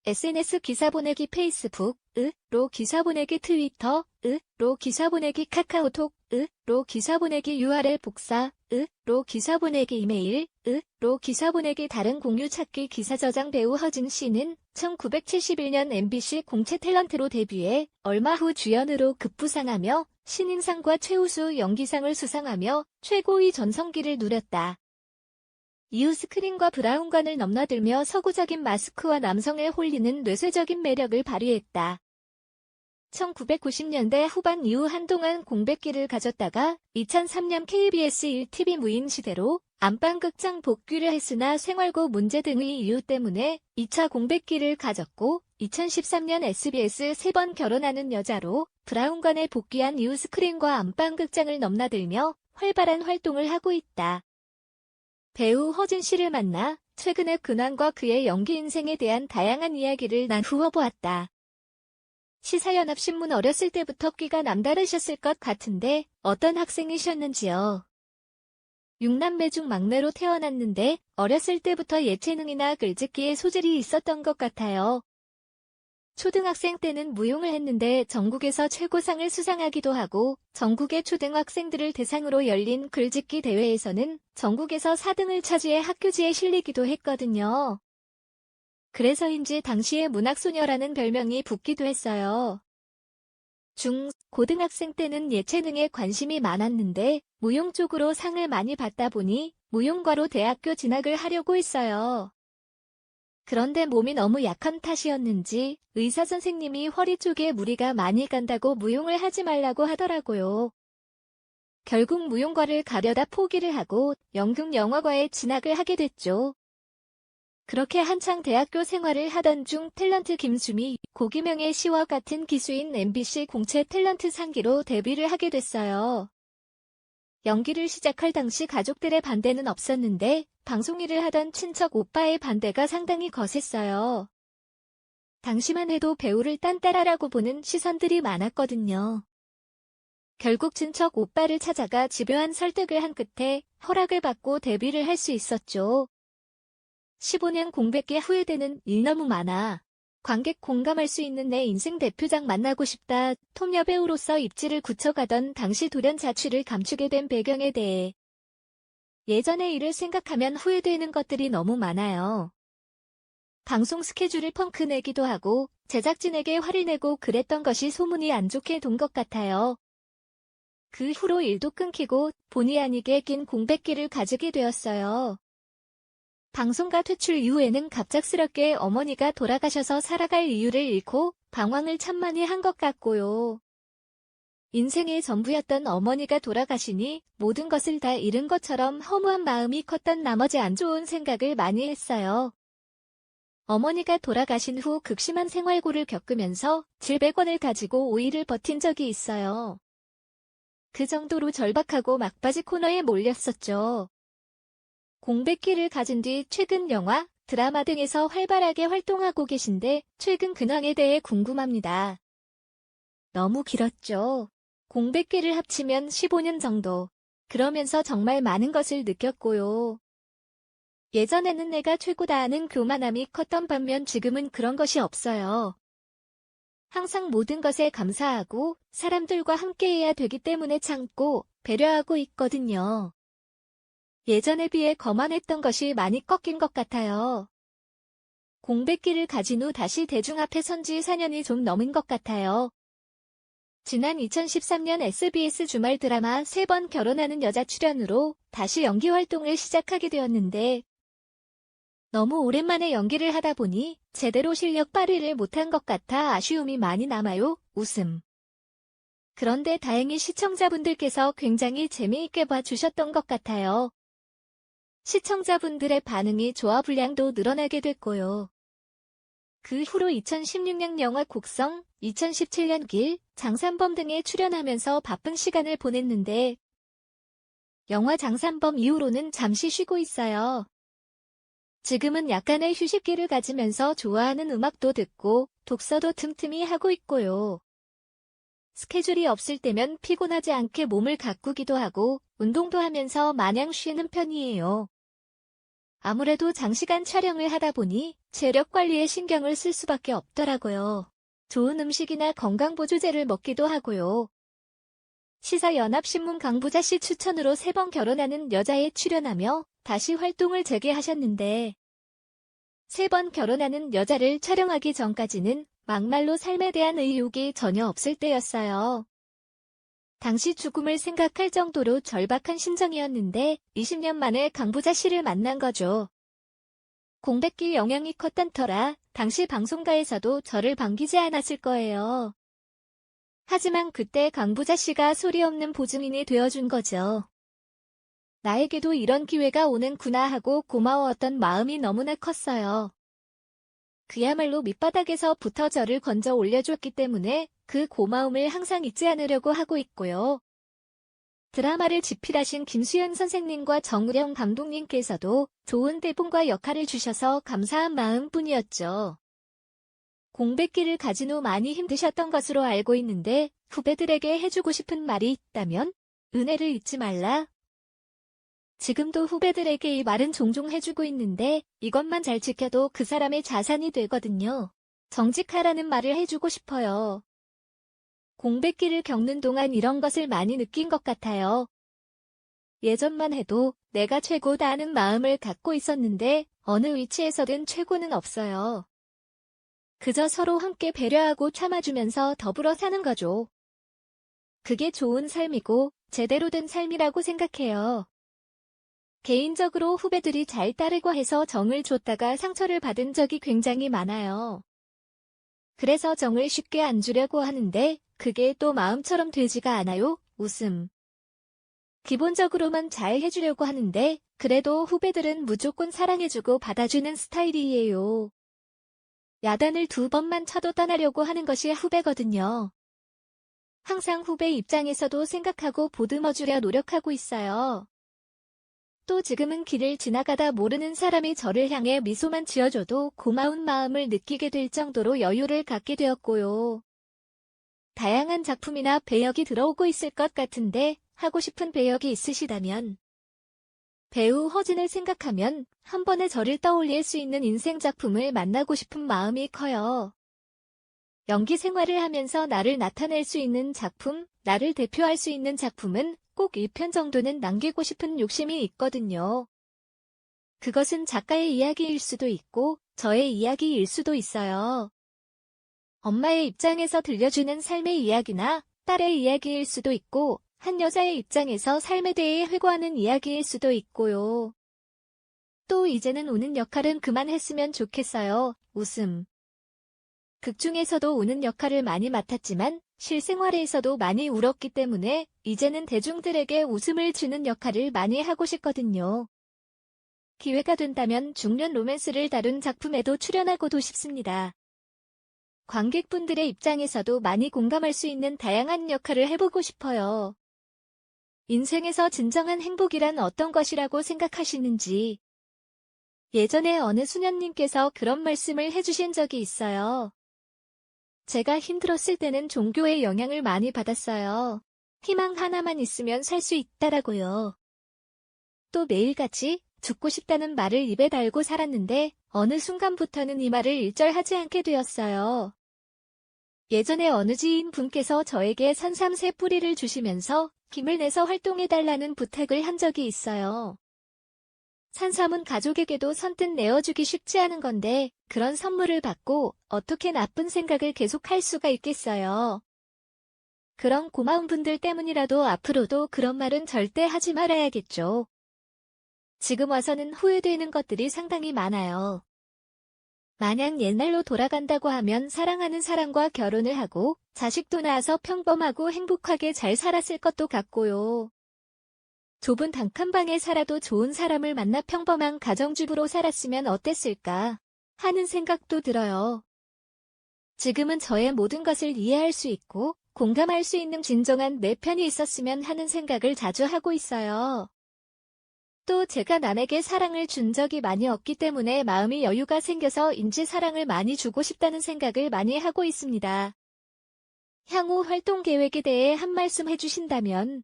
SNS 기사 보내기 페이스북,으로 기사 보내기 트위터,으로 기사 보내기 카카오톡,으로 기사 보내기 URL 복사,으로 기사 보내기 이메일,으로 기사 보내기 다른 공유 찾기 기사 저장. 배우 허진 씨는 1971년 MBC 공채 탤런트로 데뷔해 얼마 후 주연으로 급부상하며 신인상과 최우수 연기상을 수상하며 최고의 전성기를 누렸다. 이후 스크린과 브라운관을 넘나들며 서구적인 마스크와 남성에 홀리는 뇌쇄적인 매력을 발휘했다. 1990년대 후반 이후 한동안 공백기를 가졌다가 2003년 KBS 1TV 무인시대로 안방극장 복귀를 했으나 생활고 문제 등의 이유 때문에 2차 공백기를 가졌고 2013년 SBS 3번 결혼하는 여자로 브라운관에 복귀한 이후 스크린과 안방극장을 넘나들며 활발한 활동을 하고 있다. 배우 허진 씨를 만나 최근의 근황과 그의 연기 인생에 대한 다양한 이야기를 나누어 보았다. 시사연합신문 어렸을 때부터 끼가 남다르셨을 것 같은데 어떤 학생이셨는지요? 6남매 중 막내로 태어났는데 어렸을 때부터 예체능이나 글짓기에 소질이 있었던 것 같아요. 초등학생 때는 무용을 했는데 전국에서 최고상을 수상하기도 하고 전국의 초등학생들을 대상으로 열린 글짓기 대회에서는 전국에서 4등을 차지해 학교지에 실리기도 했거든요. 그래서인지 당시에 문학소녀라는 별명이 붙기도 했어요. 고등학생 때는 예체능에 관심이 많았는데 무용 쪽으로 상을 많이 받다 보니 무용과로 대학교 진학을 하려고 했어요. 그런데 몸이 너무 약한 탓이었는지 의사 선생님이 허리 쪽에 무리가 많이 간다고 무용을 하지 말라고 하더라고요. 결국 무용과를 가려다 포기를 하고 연극영화과에 진학을 하게 됐죠. 그렇게 한창 대학교 생활을 하던 중 탤런트 김수미, 고기명의 씨와 같은 기수인 MBC 공채 탤런트 상기로 데뷔를 하게 됐어요. 연기를 시작할 당시 가족들의 반대는 없었는데 방송 일을 하던 친척 오빠의 반대가 상당히 거셌어요. 당시만 해도 배우를 딴따라라고 보는 시선들이 많았거든요. 결국 친척 오빠를 찾아가 집요한 설득을 한 끝에 허락을 받고 데뷔를 할 수 있었죠. 15년 공백기 후회되는 일 너무 많아. 관객 공감할 수 있는 내 인생 대표작 만나고 싶다. 톱 여배우로서 입지를 굳혀가던 당시 돌연 자취를 감추게 된 배경에 대해 예전의 일을 생각하면 후회되는 것들이 너무 많아요. 방송 스케줄을 펑크 내기도 하고 제작진에게 화를 내고 그랬던 것이 소문이 안 좋게 돈 것 같아요. 그 후로 일도 끊기고 본의 아니게 긴 공백기를 가지게 되었어요. 방송가 퇴출 이후에는 갑작스럽게 어머니가 돌아가셔서 살아갈 이유를 잃고 방황을 참 많이 한 것 같고요. 인생의 전부였던 어머니가 돌아가시니 모든 것을 다 잃은 것처럼 허무한 마음이 컸던 나머지 안 좋은 생각을 많이 했어요. 어머니가 돌아가신 후 극심한 생활고를 겪으면서 700원을 가지고 5일을 버틴 적이 있어요. 그 정도로 절박하고 막바지 코너에 몰렸었죠. 공백기를 가진 뒤 최근 영화, 드라마 등에서 활발하게 활동하고 계신데 최근 근황에 대해 궁금합니다. 너무 길었죠. 공백기를 합치면 15년 정도. 그러면서 정말 많은 것을 느꼈고요. 예전에는 내가 최고다 하는 교만함이 컸던 반면 지금은 그런 것이 없어요. 항상 모든 것에 감사하고 사람들과 함께해야 되기 때문에 참고 배려하고 있거든요. 예전에 비해 거만했던 것이 많이 꺾인 것 같아요. 공백기를 가진 후 다시 대중 앞에 선지 4년이 좀 넘은 것 같아요. 지난 2013년 SBS 주말 드라마 3번 결혼하는 여자 출연으로 다시 연기 활동을 시작하게 되었는데 너무 오랜만에 연기를 하다 보니 제대로 실력 발휘를 못한 것 같아 아쉬움이 많이 남아요. 웃음. 그런데 다행히 시청자분들께서 굉장히 재미있게 봐주셨던 것 같아요. 시청자분들의 반응이 좋아 분량도 늘어나게 됐고요. 그 후로 2016년 영화 곡성, 2017년 길, 장산범 등에 출연하면서 바쁜 시간을 보냈는데 영화 장산범 이후로는 잠시 쉬고 있어요. 지금은 약간의 휴식기를 가지면서 좋아하는 음악도 듣고 독서도 틈틈이 하고 있고요. 스케줄이 없을 때면 피곤하지 않게 몸을 가꾸기도 하고 운동도 하면서 마냥 쉬는 편이에요. 아무래도 장시간 촬영을 하다 보니 체력 관리에 신경을 쓸 수밖에 없더라고요. 좋은 음식이나 건강보조제를 먹기도 하고요. 시사연합신문 강부자 씨 추천으로 3번 결혼하는 여자에 출연하며 다시 활동을 재개하셨는데 3번 결혼하는 여자를 촬영하기 전까지는 막말로 삶에 대한 의욕이 전혀 없을 때였어요. 당시 죽음을 생각할 정도로 절박한 심정이었는데 20년 만에 강부자 씨를 만난 거죠. 공백기 영향이 컸단 터라 당시 방송가에서도 저를 반기지 않았을 거예요. 하지만 그때 강부자 씨가 소리 없는 보증인이 되어준 거죠. 나에게도 이런 기회가 오는구나 하고 고마웠던 마음이 너무나 컸어요. 그야말로 밑바닥에서부터 저를 건져 올려줬기 때문에 그 고마움을 항상 잊지 않으려고 하고 있고요. 드라마를 집필하신 김수현 선생님과 정우영 감독님께서도 좋은 대본과 역할을 주셔서 감사한 마음뿐이었죠. 공백기를 가진 후 많이 힘드셨던 것으로 알고 있는데 후배들에게 해주고 싶은 말이 있다면 은혜를 잊지 말라. 지금도 후배들에게 이 말은 종종 해주고 있는데 이것만 잘 지켜도 그 사람의 자산이 되거든요. 정직하라는 말을 해주고 싶어요. 공백기를 겪는 동안 이런 것을 많이 느낀 것 같아요. 예전만 해도 내가 최고다 하는 마음을 갖고 있었는데 어느 위치에서든 최고는 없어요. 그저 서로 함께 배려하고 참아주면서 더불어 사는 거죠. 그게 좋은 삶이고 제대로 된 삶이라고 생각해요. 개인적으로 후배들이 잘 따르고 해서 정을 줬다가 상처를 받은 적이 굉장히 많아요. 그래서 정을 쉽게 안 주려고 하는데 그게 또 마음처럼 되지가 않아요. 웃음. 기본적으로만 잘 해주려고 하는데 그래도 후배들은 무조건 사랑해주고 받아주는 스타일이에요. 야단을 2번만 쳐도 떠나려고 하는 것이 후배거든요. 항상 후배 입장에서도 생각하고 보듬어주려 노력하고 있어요. 또 지금은 길을 지나가다 모르는 사람이 저를 향해 미소만 지어줘도 고마운 마음을 느끼게 될 정도로 여유를 갖게 되었고요. 다양한 작품이나 배역이 들어오고 있을 것 같은데 하고 싶은 배역이 있으시다면 배우 허진을 생각하면 한 번에 저를 떠올릴 수 있는 인생 작품을 만나고 싶은 마음이 커요. 연기 생활을 하면서 나를 나타낼 수 있는 작품, 나를 대표할 수 있는 작품은 꼭 1편 정도는 남기고 싶은 욕심이 있거든요. 그것은 작가의 이야기일 수도 있고 저의 이야기일 수도 있어요. 엄마의 입장에서 들려주는 삶의 이야기나 딸의 이야기일 수도 있고 한 여자의 입장에서 삶에 대해 회고하는 이야기일 수도 있고요. 또 이제는 우는 역할은 그만했으면 좋겠어요. 웃음. 극 중에서도 우는 역할을 많이 맡았지만 실생활에서도 많이 울었기 때문에 이제는 대중들에게 웃음을 주는 역할을 많이 하고 싶거든요. 기회가 된다면 중년 로맨스를 다룬 작품에도 출연하고도 싶습니다. 관객분들의 입장에서도 많이 공감할 수 있는 다양한 역할을 해보고 싶어요. 인생에서 진정한 행복이란 어떤 것이라고 생각하시는지. 예전에 어느 수녀님께서 그런 말씀을 해주신 적이 있어요. 제가 힘들었을 때는 종교의 영향을 많이 받았어요. 희망 하나만 있으면 살 수 있다라고요. 또 매일같이 죽고 싶다는 말을 입에 달고 살았는데 어느 순간부터는 이 말을 일절하지 않게 되었어요. 예전에 어느 지인 분께서 저에게 산삼새 뿌리를 주시면서 힘을 내서 활동해달라는 부탁을 한 적이 있어요. 산삼은 가족에게도 선뜻 내어주기 쉽지 않은 건데 그런 선물을 받고 어떻게 나쁜 생각을 계속할 수가 있겠어요. 그런 고마운 분들 때문이라도 앞으로도 그런 말은 절대 하지 말아야겠죠. 지금 와서는 후회되는 것들이 상당히 많아요. 만약 옛날로 돌아간다고 하면 사랑하는 사람과 결혼을 하고 자식도 낳아서 평범하고 행복하게 잘 살았을 것도 같고요. 좁은 단칸방에 살아도 좋은 사람을 만나 평범한 가정주부로 살았으면 어땠을까 하는 생각도 들어요. 지금은 저의 모든 것을 이해할 수 있고 공감할 수 있는 진정한 내 편이 있었으면 하는 생각을 자주 하고 있어요. 또 제가 남에게 사랑을 준 적이 많이 없기 때문에 마음이 여유가 생겨서 인지 사랑을 많이 주고 싶다는 생각을 많이 하고 있습니다. 향후 활동 계획에 대해 한 말씀 해주신다면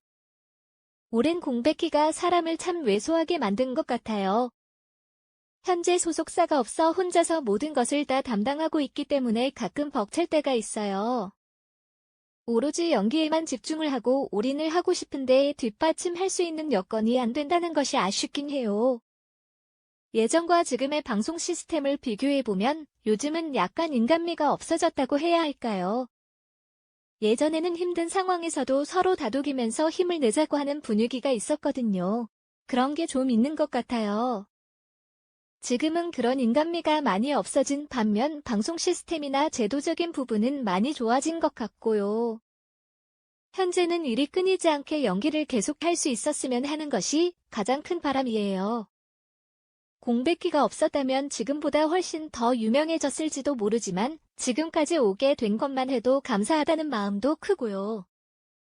오랜 공백기가 사람을 참 왜소하게 만든 것 같아요. 현재 소속사가 없어 혼자서 모든 것을 다 담당하고 있기 때문에 가끔 벅찰 때가 있어요. 오로지 연기에만 집중을 하고 올인을 하고 싶은데 뒷받침할 수 있는 여건이 안 된다는 것이 아쉽긴 해요. 예전과 지금의 방송 시스템을 비교해보면 요즘은 약간 인간미가 없어졌다고 해야 할까요? 예전에는 힘든 상황에서도 서로 다독이면서 힘을 내자고 하는 분위기가 있었거든요. 그런 게 좀 있는 것 같아요. 지금은 그런 인간미가 많이 없어진 반면 방송 시스템이나 제도적인 부분은 많이 좋아진 것 같고요. 현재는 일이 끊이지 않게 연기를 계속할 수 있었으면 하는 것이 가장 큰 바람이에요. 공백기가 없었다면 지금보다 훨씬 더 유명해졌을지도 모르지만 지금까지 오게 된 것만 해도 감사하다는 마음도 크고요.